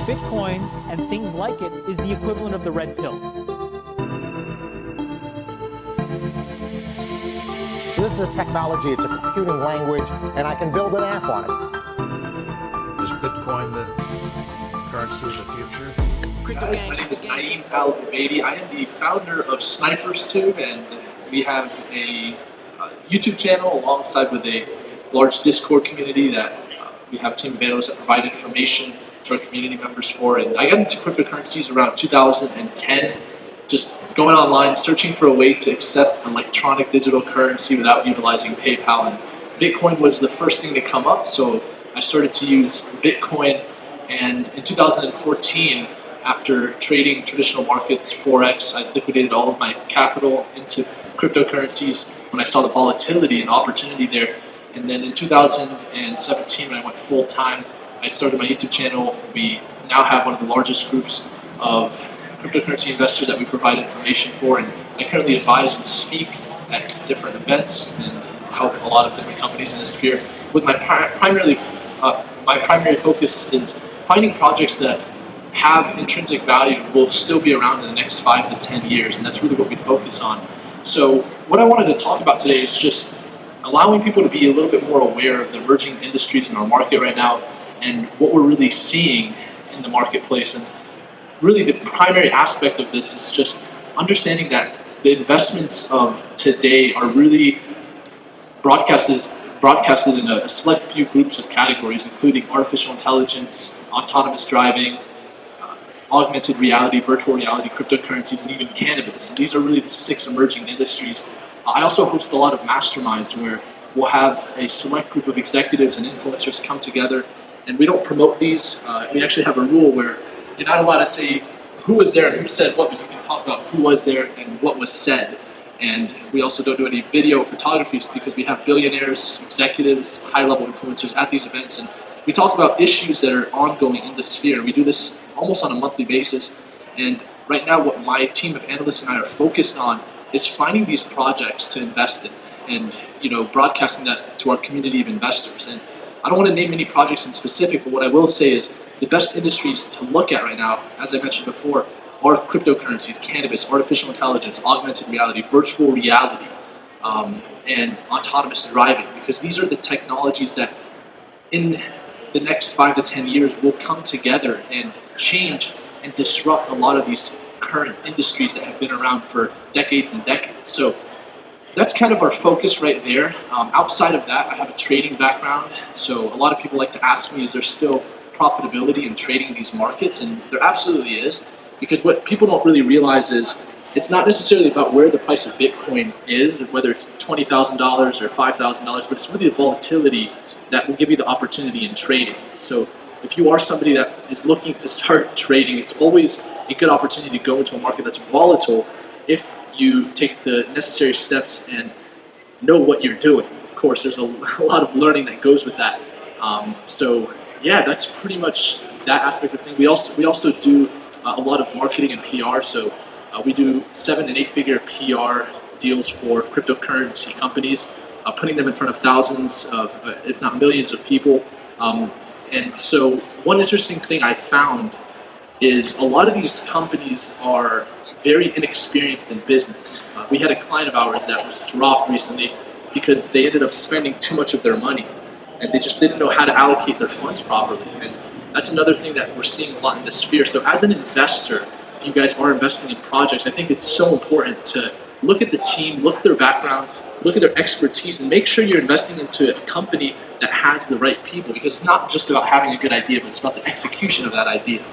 Bitcoin and things like it is the equivalent of the red pill. This is a technology, it's a computing language, and I can build an app on it. Is Bitcoin the currency of the future? Guys, my name is Naeem Al-Obaidi. I am the founder of SnipersTube, and we have a YouTube channel alongside with a large Discord community that we have a team of analysts that provide information to our community members for. And I got into cryptocurrencies around 2010, just going online, searching for a way to accept electronic digital currency without utilizing PayPal. And Bitcoin was the first thing to come up, so I started to use Bitcoin. And in 2014, after trading traditional markets, Forex, I liquidated all of my capital into cryptocurrencies when I saw the volatility and opportunity there. And then in 2017, when I went full-time, I started my YouTube channel. We now have one of the largest groups of cryptocurrency investors that we provide information for, and I currently advise and speak at different events and help a lot of different companies in this sphere. With my primary focus is finding projects that have intrinsic value and will still be around in the next 5 to 10 years, and that's really what we focus on. So what I wanted to talk about today is just allowing people to be a little bit more aware of the emerging industries in our market right now and what we're really seeing in the marketplace. And really the primary aspect of this is just understanding that the investments of today are really broadcasted in a select few groups of categories, including artificial intelligence, autonomous driving, augmented reality, virtual reality, cryptocurrencies, and even cannabis. And these are really the 6 emerging industries. I also host a lot of masterminds where we'll have a select group of executives and influencers come together, and we don't promote these. We actually have a rule where you're not allowed to say who was there and who said what, but you can talk about who was there and what was said. And we also don't do any video photographies because we have billionaires, executives, high-level influencers at these events, and we talk about issues that are ongoing in the sphere. We do this almost on a monthly basis, and right now what my team of analysts and I are focused on is finding these projects to invest in and broadcasting that to our community of investors. And I don't want to name any projects in specific, but what I will say is the best industries to look at right now, as I mentioned before, are cryptocurrencies, cannabis, artificial intelligence, augmented reality, virtual reality, and autonomous driving, because these are the technologies that in the next 5 to 10 years will come together and change and disrupt a lot of these current industries that have been around for decades and decades. So that's kind of our focus right there. Outside of that, I have a trading background, so a lot of people like to ask me, is there still profitability in trading these markets? And there absolutely is, because what people don't really realize is it's not necessarily about where the price of Bitcoin is, whether it's $20,000 or $5,000, but it's really the volatility that will give you the opportunity in trading. So if you are somebody that is looking to start trading, it's always a good opportunity to go into a market that's volatile if you take the necessary steps and know what you're doing. Of course, there's a lot of learning that goes with that. So yeah, that's pretty much that aspect of things. We also do a lot of marketing and PR. So we do 7- and 8-figure PR deals for cryptocurrency companies, putting them in front of thousands of, if not millions of people. And so one interesting thing I found is a lot of these companies are very inexperienced in business. We had a client of ours that was dropped recently because they ended up spending too much of their money and they just didn't know how to allocate their funds properly. And that's another thing that we're seeing a lot in this sphere. So as an investor, if you guys are investing in projects, I think it's so important to look at the team, look at their background, look at their expertise, and make sure you're investing into a company that has the right people, because it's not just about having a good idea, but it's about the execution of that idea.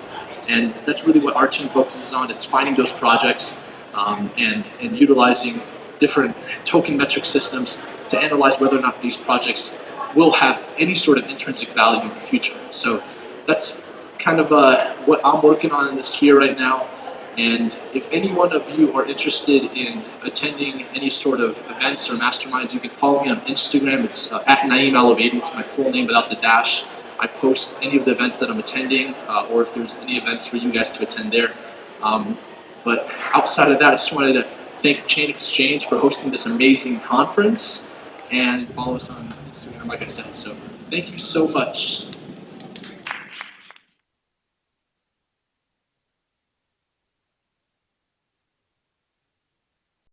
And that's really what our team focuses on. It's finding those projects and utilizing different token metric systems to analyze whether or not these projects will have any sort of intrinsic value in the future. So that's kind of what I'm working on in this sphere right now. And if any one of you are interested in attending any sort of events or masterminds, you can follow me on Instagram. It's at Naeem Al-Obaidi. It's my full name without the dash. I post any of the events that I'm attending, or if there's any events for you guys to attend there. But outside of that, I just wanted to thank Chain Exchange for hosting this amazing conference, and follow us on Instagram, like I said. So thank you so much.